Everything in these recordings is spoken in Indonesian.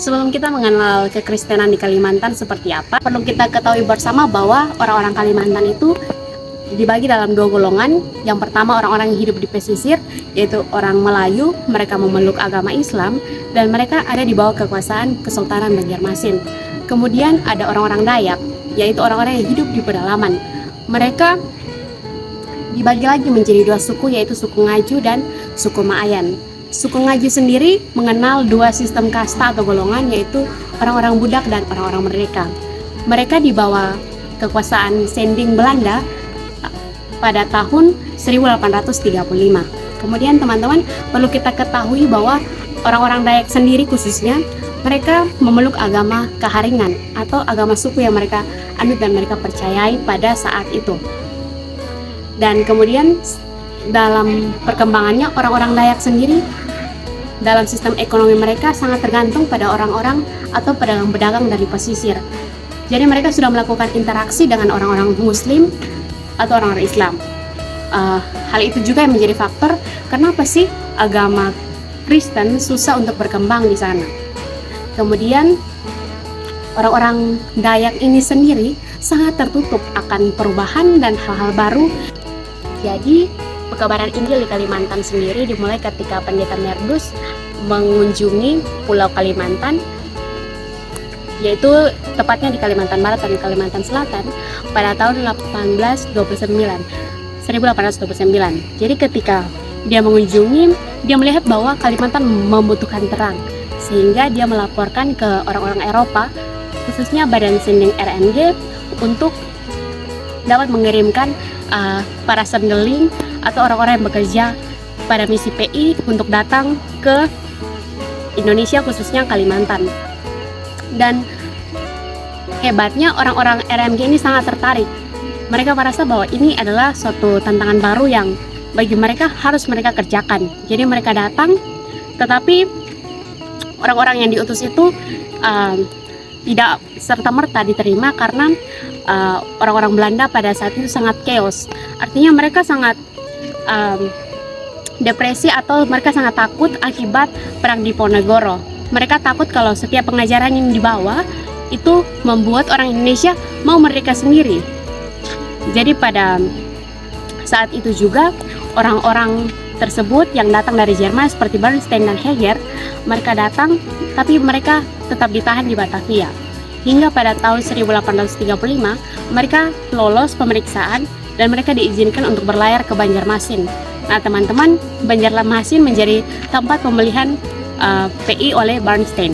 Sebelum kita mengenal kekristenan di Kalimantan seperti apa, perlu kita ketahui bersama bahwa orang-orang Kalimantan itu dibagi dalam dua golongan. Yang pertama orang-orang yang hidup di pesisir, yaitu orang Melayu, mereka memeluk agama Islam dan mereka ada di bawah kekuasaan Kesultanan Banjarmasin. Kemudian ada orang-orang Dayak, yaitu orang-orang yang hidup di pedalaman. Mereka dibagi lagi menjadi dua suku, yaitu suku Ngaju dan suku Maayan. Suku Ngaju sendiri mengenal dua sistem kasta atau golongan, yaitu orang-orang budak dan orang-orang merdeka. Mereka di bawah kekuasaan Sending Belanda pada tahun 1835. Kemudian teman-teman perlu kita ketahui bahwa orang-orang Dayak sendiri khususnya mereka memeluk agama Kaharingan atau agama suku yang mereka anut dan mereka percayai pada saat itu. Dan kemudian dalam perkembangannya orang-orang Dayak sendiri dalam sistem ekonomi mereka sangat tergantung pada orang-orang atau pedagang-pedagang dari pesisir. Jadi mereka sudah melakukan interaksi dengan orang-orang Muslim atau orang-orang Islam. Hal itu juga yang menjadi faktor kenapa sih agama Kristen susah untuk berkembang di sana. Kemudian orang-orang Dayak ini sendiri sangat tertutup akan perubahan dan hal-hal baru. Jadi pekabaran Injil di Kalimantan sendiri dimulai ketika Pendeta Merdus mengunjungi Pulau Kalimantan, yaitu tepatnya di Kalimantan Barat dan Kalimantan Selatan pada tahun 1829. Jadi ketika dia mengunjungi, dia melihat bahwa Kalimantan membutuhkan terang, sehingga dia melaporkan ke orang-orang Eropa, khususnya Badan Sending RNG, untuk dapat mengirimkan para sendeling atau orang-orang yang bekerja pada misi PI untuk datang ke Indonesia, khususnya Kalimantan. Dan hebatnya orang-orang RMG ini sangat tertarik. Mereka merasa bahwa ini adalah suatu tantangan baru yang bagi mereka harus mereka kerjakan. Jadi mereka datang, tetapi orang-orang yang diutus itu tidak serta-merta diterima karena orang-orang Belanda pada saat itu sangat chaos. Artinya mereka sangat depresi atau mereka sangat takut akibat perang Diponegoro. Mereka takut kalau setiap pengajaran yang dibawa itu membuat orang Indonesia mau merdeka sendiri. Jadi pada saat itu juga orang-orang tersebut yang datang dari Jerman seperti Bernstein dan Heger, mereka datang tapi mereka tetap ditahan di Batavia. Hingga pada tahun 1835 mereka lolos pemeriksaan dan mereka diizinkan untuk berlayar ke Banjarmasin. Nah teman-teman, Banjarmasin menjadi tempat pemilihan PI oleh Bernstein.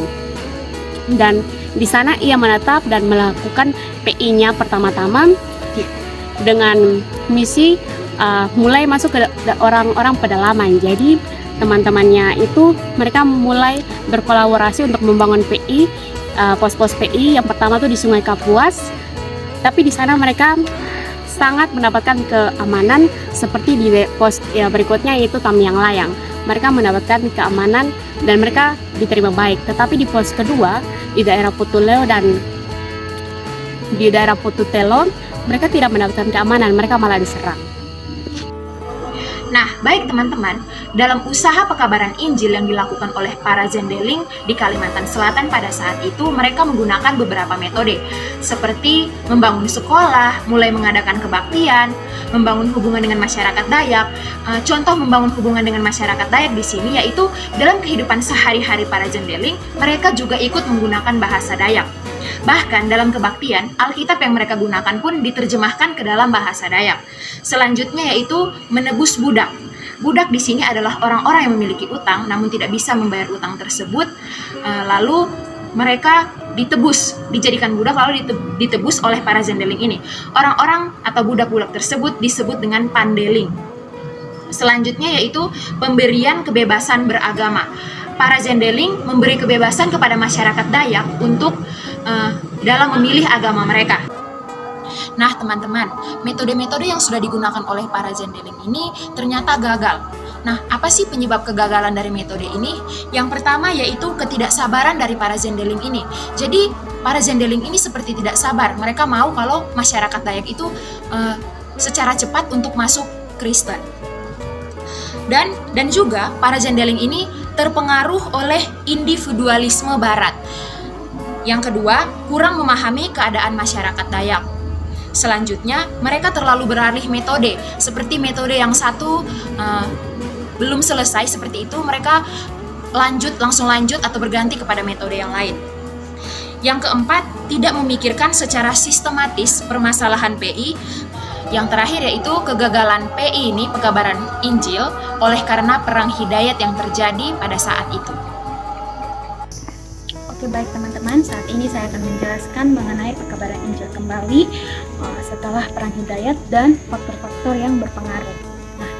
Dan di sana ia menetap dan melakukan PI-nya pertama-tama dengan misi mulai masuk ke orang-orang pedalaman. Jadi teman-temannya itu mereka mulai berkolaborasi untuk membangun PI, pos-pos PI. Yang pertama tuh di Sungai Kapuas, tapi di sana mereka sangat mendapatkan keamanan seperti di pos berikutnya, yaitu Tamiang Layang. Mereka mendapatkan keamanan dan mereka diterima baik. Tetapi di pos kedua di daerah Putuleo dan di daerah Pututelo mereka tidak mendapatkan keamanan, mereka malah diserang. Nah, baik teman-teman, dalam usaha pekabaran Injil yang dilakukan oleh para zendeling di Kalimantan Selatan pada saat itu, mereka menggunakan beberapa metode, seperti membangun sekolah, mulai mengadakan kebaktian, membangun hubungan dengan masyarakat Dayak. Contoh membangun hubungan dengan masyarakat Dayak di sini yaitu dalam kehidupan sehari-hari para zendeling, mereka juga ikut menggunakan bahasa Dayak. Bahkan dalam kebaktian, Alkitab yang mereka gunakan pun diterjemahkan ke dalam bahasa Dayak. Selanjutnya yaitu menebus budak. Budak di sini adalah orang-orang yang memiliki utang namun tidak bisa membayar utang tersebut. Lalu mereka ditebus, dijadikan budak lalu ditebus oleh para zendeling ini. Orang-orang atau budak-budak tersebut disebut dengan pandeling. Selanjutnya yaitu pemberian kebebasan beragama. Para zendeling memberi kebebasan kepada masyarakat Dayak untuk dalam memilih agama mereka. Nah teman-teman, metode-metode yang sudah digunakan oleh para zendeling ini ternyata gagal. Nah, apa sih penyebab kegagalan dari metode ini? Yang pertama yaitu ketidaksabaran dari para zendeling ini. Jadi para zendeling ini seperti tidak sabar. Mereka mau kalau masyarakat Dayak itu secara cepat untuk masuk Kristen. Dan juga para zendeling ini terpengaruh oleh individualisme Barat. Yang kedua, kurang memahami keadaan masyarakat Dayak. Selanjutnya, mereka terlalu beralih metode. Seperti metode yang satu belum selesai seperti itu, mereka langsung lanjut atau berganti kepada metode yang lain. Yang keempat, tidak memikirkan secara sistematis permasalahan PI. Yang terakhir yaitu kegagalan PI ini, pekabaran Injil, oleh karena perang hidayat yang terjadi pada saat itu. Oke, baik teman-teman, saat ini saya akan menjelaskan mengenai pekabaran Injil kembali setelah perang hidayat dan faktor-faktor yang berpengaruh. Nah,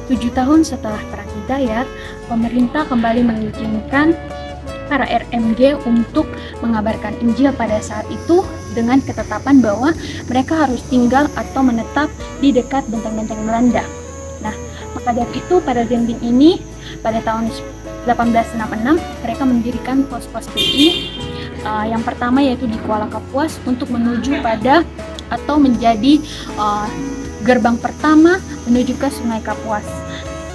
7 tahun setelah perang hidayat, pemerintah kembali mengizinkan para RMG untuk mengabarkan Injil pada saat itu dengan ketetapan bahwa mereka harus tinggal atau menetap di dekat benteng-benteng Belanda. Nah, maka dari itu pada Zending ini pada tahun 1866 mereka mendirikan pos-pos PI. Yang pertama yaitu di Kuala Kapuas untuk menuju pada atau menjadi gerbang pertama menuju ke Sungai Kapuas.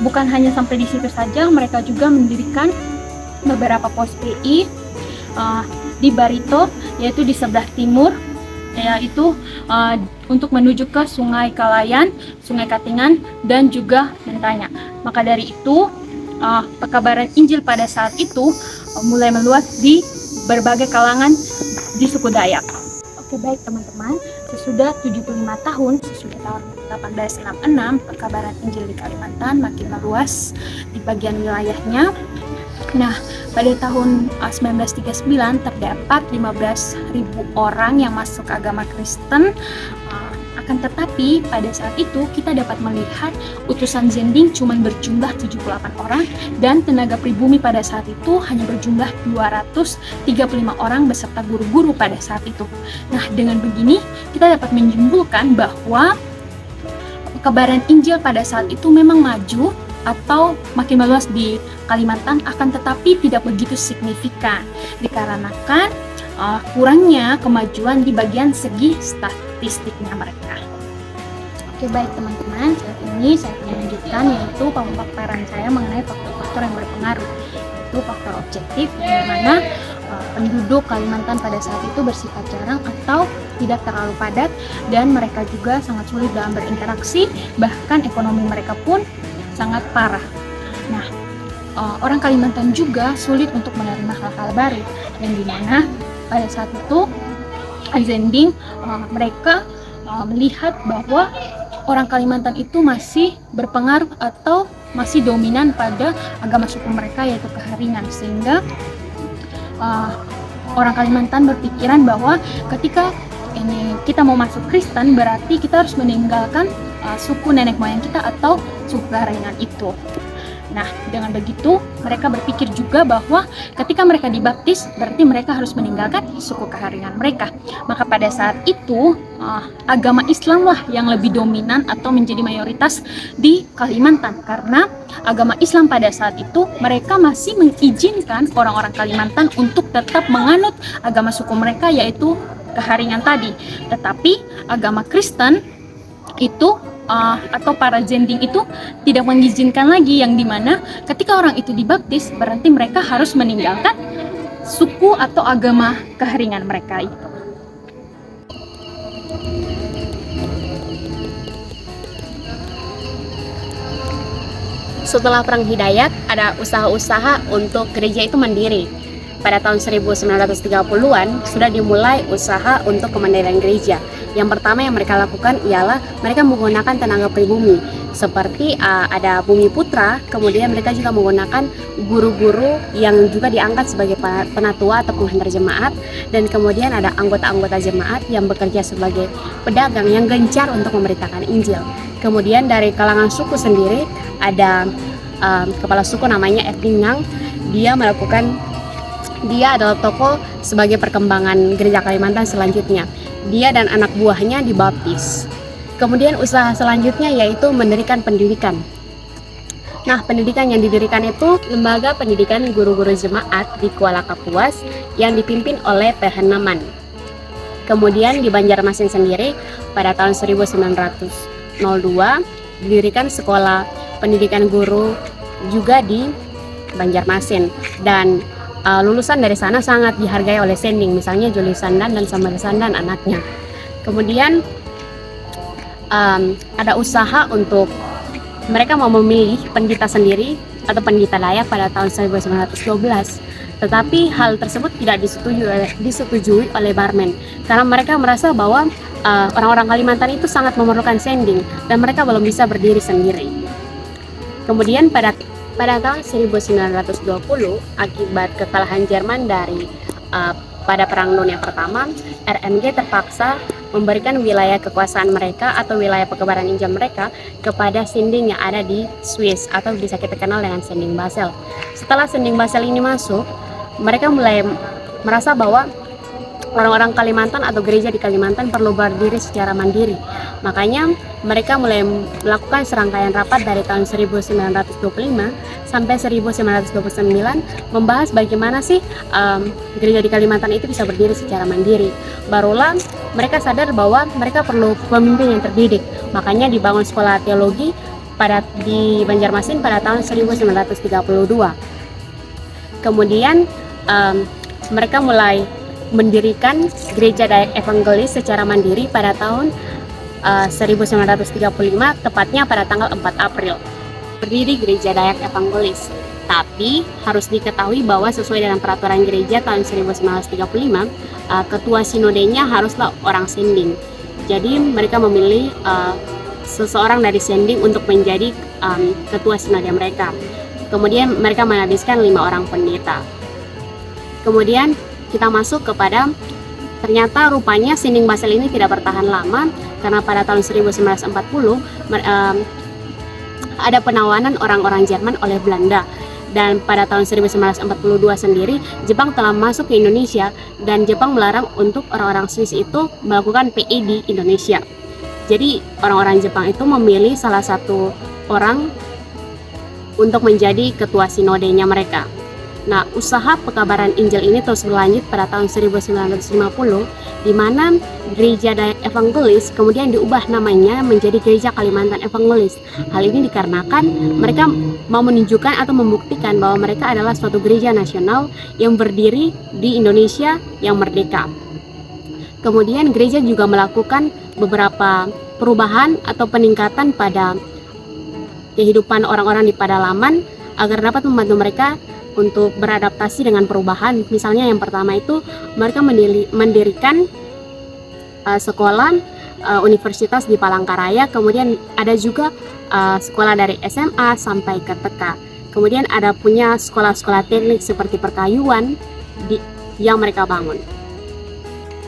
Bukan hanya sampai di situ saja, mereka juga mendirikan beberapa pos PI di Barito, yaitu di sebelah timur, yaitu untuk menuju ke Sungai Kalayan, Sungai Katingan, dan juga Mentanya. Maka dari itu pekabaran Injil pada saat itu mulai meluas di berbagai kalangan di suku Dayak. Oke, baik teman-teman, sesudah 75 tahun, sesudah tahun 1866, pekabaran Injil di Kalimantan makin meluas di bagian wilayahnya. Nah, pada tahun 1939 terdapat 15.000 orang yang masuk agama Kristen. Akan tetapi pada saat itu kita dapat melihat utusan Zending cuma berjumlah 78 orang dan tenaga pribumi pada saat itu hanya berjumlah 235 orang beserta guru-guru pada saat itu. Nah, dengan begini kita dapat menyimpulkan bahwa pekabaran Injil pada saat itu memang maju atau makin meluas di Kalimantan, akan tetapi tidak begitu signifikan dikarenakan kurangnya kemajuan di bagian segi statistiknya mereka. Oke, baik teman-teman, saat ini saya akan melanjutkan yaitu pemaparan saya mengenai faktor-faktor yang berpengaruh, yaitu faktor objektif yang mana penduduk Kalimantan pada saat itu bersifat jarang atau tidak terlalu padat dan mereka juga sangat sulit dalam berinteraksi, bahkan ekonomi mereka pun sangat parah. Nah, orang Kalimantan juga sulit untuk menerima hal-hal baru, yang dimana pada saat itu Zending mereka melihat bahwa orang Kalimantan itu masih berpengaruh atau masih dominan pada agama suku mereka yaitu Keharingan, sehingga orang Kalimantan berpikiran bahwa ketika ini kita mau masuk Kristen berarti kita harus meninggalkan suku nenek moyang kita atau suku Keharingan itu. Nah, dengan begitu mereka berpikir juga bahwa ketika mereka dibaptis berarti mereka harus meninggalkan suku Keharingan mereka. Maka pada saat itu agama Islamlah yang lebih dominan atau menjadi mayoritas di Kalimantan, karena agama Islam pada saat itu mereka masih mengizinkan orang-orang Kalimantan untuk tetap menganut agama suku mereka yaitu Keharingan tadi. Tetapi agama Kristen itu atau para Zending itu tidak mengizinkan lagi, yang dimana ketika orang itu dibaptis berarti mereka harus meninggalkan suku atau agama Keharingan mereka itu. Setelah perang hidayat ada usaha-usaha untuk gereja itu mandiri. Pada tahun 1930-an sudah dimulai usaha untuk kemandirian gereja. Yang pertama yang mereka lakukan ialah mereka menggunakan tenaga pribumi, seperti ada Bumi Putra, kemudian mereka juga menggunakan guru-guru yang juga diangkat sebagai penatua atau penghantar jemaat, dan kemudian ada anggota-anggota jemaat yang bekerja sebagai pedagang yang gencar untuk memberitakan Injil. Kemudian dari kalangan suku sendiri ada kepala suku namanya Epinang, dia adalah tokoh sebagai perkembangan gereja Kalimantan selanjutnya. Dia dan anak buahnya dibaptis. Kemudian usaha selanjutnya yaitu mendirikan pendidikan. Nah, pendidikan yang didirikan itu lembaga pendidikan guru-guru jemaat di Kuala Kapuas yang dipimpin oleh PH Naman. Kemudian di Banjarmasin sendiri pada tahun 1902 didirikan sekolah pendidikan guru juga di Banjarmasin, dan lulusan dari sana sangat dihargai oleh Sending, misalnya Joli Sandan dan Samuel Sandan anaknya. Kemudian ada usaha untuk mereka mau memilih pendeta sendiri atau pendeta Dayak pada tahun 1912. Tetapi hal tersebut tidak disetujui oleh Barmen, karena mereka merasa bahwa orang-orang Kalimantan itu sangat memerlukan Sending dan mereka belum bisa berdiri sendiri. Kemudian pada tahun 1920, akibat kekalahan Jerman pada Perang Dunia Pertama, RMG terpaksa memberikan wilayah kekuasaan mereka atau wilayah pekebaran Injil mereka kepada Sending yang ada di Swiss, atau bisa kita kenal dengan Sending Basel. Setelah Sending Basel ini masuk, mereka mulai merasa bahwa orang-orang Kalimantan atau gereja di Kalimantan perlu berdiri secara mandiri. Makanya mereka mulai melakukan serangkaian rapat dari tahun 1925 sampai 1929 membahas bagaimana sih gereja di Kalimantan itu bisa berdiri secara mandiri. Barulah mereka sadar bahwa mereka perlu pemimpin yang terdidik. Makanya dibangun sekolah teologi di Banjarmasin pada tahun 1932. Kemudian mereka mulai mendirikan gereja Dayak Evangelis secara mandiri pada tahun 1935, tepatnya pada tanggal 4 April. Berdiri gereja Dayak Evangelis. Tapi harus diketahui bahwa sesuai dengan peraturan gereja tahun 1935, ketua sinodenya haruslah orang Sending. Jadi mereka memilih seseorang dari Sending untuk menjadi ketua sinode mereka. Kemudian mereka menghabiskan 5 orang pendeta. Kemudian kita masuk kepada, ternyata rupanya Sending Basel ini tidak bertahan lama, karena pada tahun 1940 ada penawanan orang-orang Jerman oleh Belanda, dan pada tahun 1942 sendiri Jepang telah masuk ke Indonesia dan Jepang melarang untuk orang-orang Swiss itu melakukan PI di Indonesia. Jadi orang-orang Jepang itu memilih salah satu orang untuk menjadi ketua sinodenya mereka. Nah, usaha pekabaran Injil ini terus berlanjut pada tahun 1950, di mana gereja Dayak Evangelis kemudian diubah namanya menjadi Gereja Kalimantan Evangelis. Hal ini dikarenakan mereka mau menunjukkan atau membuktikan bahwa mereka adalah suatu gereja nasional yang berdiri di Indonesia yang merdeka. Kemudian gereja juga melakukan beberapa perubahan atau peningkatan pada kehidupan orang-orang di pedalaman agar dapat membantu mereka untuk beradaptasi dengan perubahan. Misalnya yang pertama itu mereka mendirikan sekolah universitas di Palangkaraya, kemudian ada juga sekolah dari SMA sampai ke TK. Kemudian ada punya sekolah-sekolah teknik seperti perkayuan yang mereka bangun.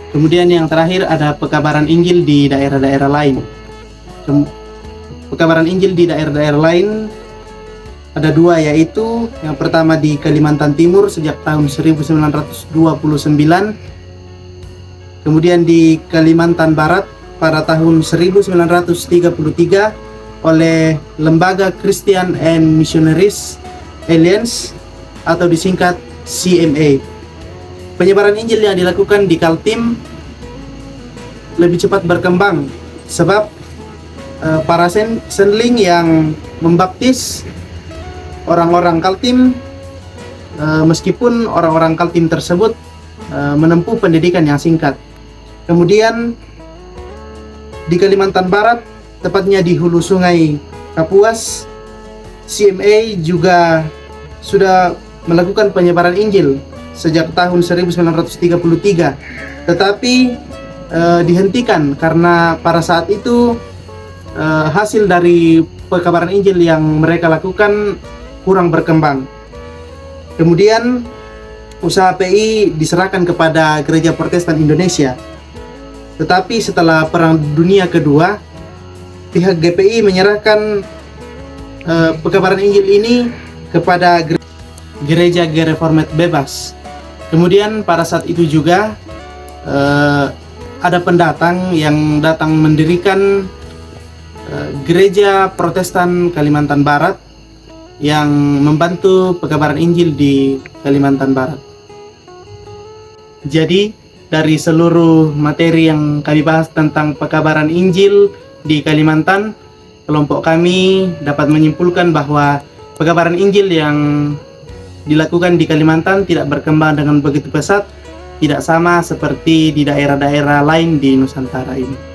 Kemudian yang terakhir ada pekabaran Injil di daerah-daerah lain. Pekabaran Injil di daerah-daerah lain ada 2, yaitu yang pertama di Kalimantan Timur sejak tahun 1929, kemudian di Kalimantan Barat pada tahun 1933 oleh Lembaga Christian and Missionaries Alliance atau disingkat CMA. Penyebaran Injil yang dilakukan di Kaltim lebih cepat berkembang sebab para sendling yang membaptis orang-orang Kaltim, meskipun orang-orang Kaltim tersebut menempuh pendidikan yang singkat. Kemudian di Kalimantan Barat, tepatnya di hulu sungai Kapuas, CMA juga sudah melakukan penyebaran Injil sejak tahun 1933, tetapi dihentikan karena pada saat itu hasil dari pekabaran Injil yang mereka lakukan kurang berkembang. Kemudian usaha PI diserahkan kepada Gereja Protestan Indonesia. Tetapi setelah Perang Dunia Kedua, pihak GPI menyerahkan pekabaran Injil ini kepada Gereja Gereformat Bebas. Kemudian pada saat itu juga ada pendatang yang datang mendirikan Gereja Protestan Kalimantan Barat yang membantu pekabaran Injil di Kalimantan Barat. Jadi dari seluruh materi yang kami bahas tentang pekabaran Injil di Kalimantan, kelompok kami dapat menyimpulkan bahwa pekabaran Injil yang dilakukan di Kalimantan tidak berkembang dengan begitu pesat, tidak sama seperti di daerah-daerah lain di Nusantara ini.